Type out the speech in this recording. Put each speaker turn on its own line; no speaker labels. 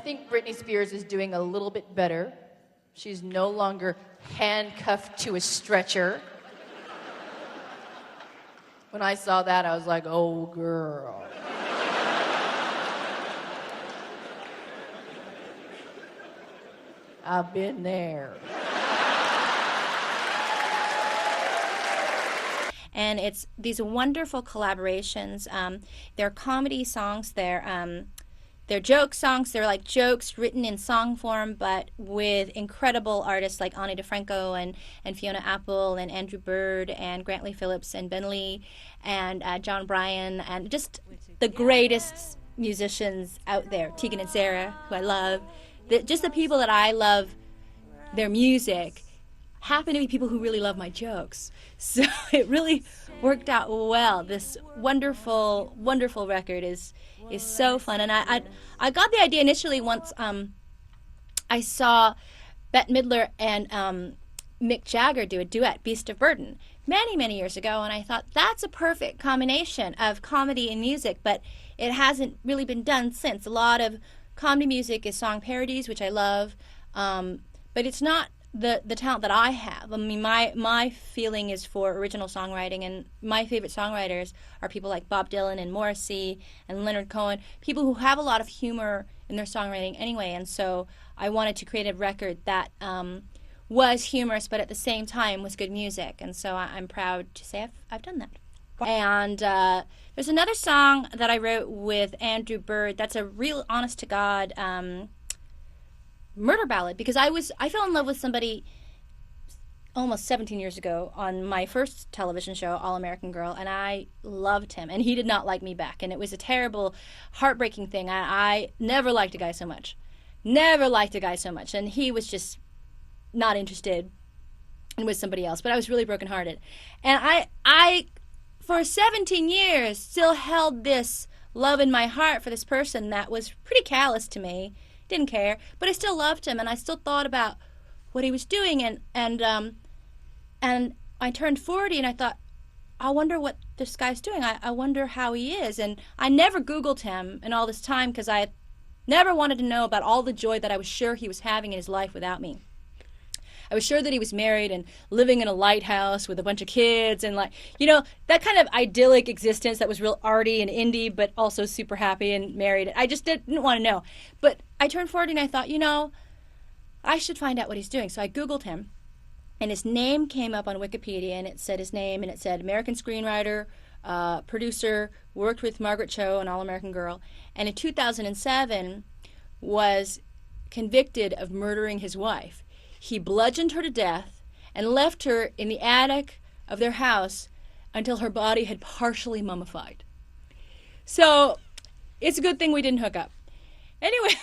think Britney Spears is doing a little bit better. She's no longer handcuffed to a stretcher. When I saw that, I was like, oh, girl. I've been there.
And it's these wonderful collaborations. They're comedy songs. They're joke songs. They're like jokes written in song form, but with incredible artists like Ani DeFranco and Fiona Apple and Andrew Bird and Grant Lee Phillips and Ben Lee and John Bryan and just the greatest musicians out there. Tegan and Sarah, who I love. Just the people that I love their music happen to be people who really love my jokes. So it really worked out well. This wonderful, wonderful record is so fun. And I got the idea initially once I saw Bette Midler and Mick Jagger do a duet, Beast of Burden, many, many years ago. And I thought, that's a perfect combination of comedy and music, but it hasn't really been done since. A lot of comedy music is song parodies, which I love, but it's not the talent that I have. I mean, my feeling is for original songwriting, and my favorite songwriters are people like Bob Dylan and Morrissey and Leonard Cohen, people who have a lot of humor in their songwriting anyway, and so I wanted to create a record that was humorous, but at the same time was good music, and so I'm proud to say I've done that. And there's another song that I wrote with Andrew Bird that's a real honest-to-God murder ballad, because I fell in love with somebody almost 17 years ago on my first television show, All American Girl, and I loved him, and he did not like me back, and it was a terrible, heartbreaking thing. I never liked a guy so much. Never liked a guy so much, and he was just not interested and with somebody else, but I was really brokenhearted. And I for 17 years still held this love in my heart for this person that was pretty callous to me. Didn't care, but I still loved him, and I still thought about what he was doing, and I turned 40, and I thought, I wonder what this guy's doing. I wonder how he is, and I never Googled him in all this time because I never wanted to know about all the joy that I was sure he was having in his life without me. I was sure that he was married and living in a lighthouse with a bunch of kids and, like, you know, that kind of idyllic existence that was real arty and indie but also super happy and married. I just didn't want to know. But I turned 40 and I thought, you know, I should find out what he's doing. So I Googled him, and his name came up on Wikipedia, and it said his name, and it said American screenwriter, producer, worked with Margaret Cho and All American Girl, and in 2007 was convicted of murdering his wife. He bludgeoned her to death and left her in the attic of their house until her body had partially mummified. So it's a good thing we didn't hook up. Anyway,